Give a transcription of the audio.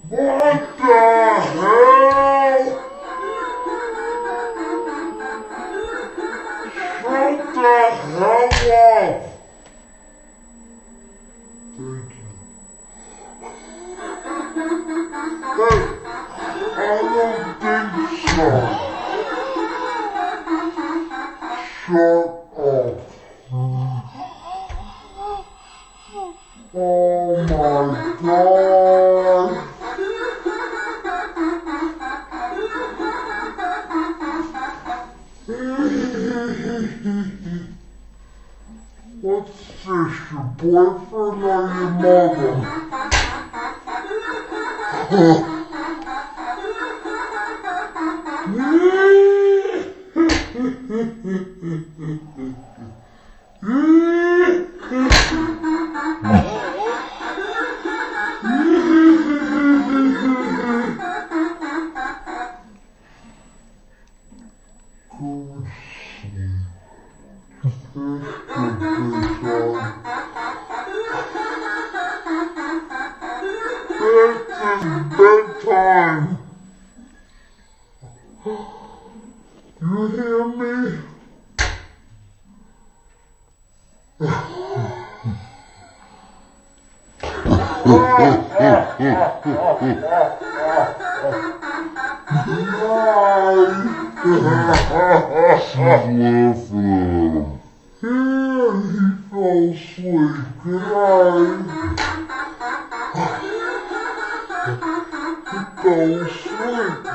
What the hell? Shut the hell up! Thank you. Hey, I don't think so. Shut up. Oh my God. What's this, your boyfriend or your mother? Bedtime. You hear me? Yeah, he fell asleep. Good night. He fell asleep.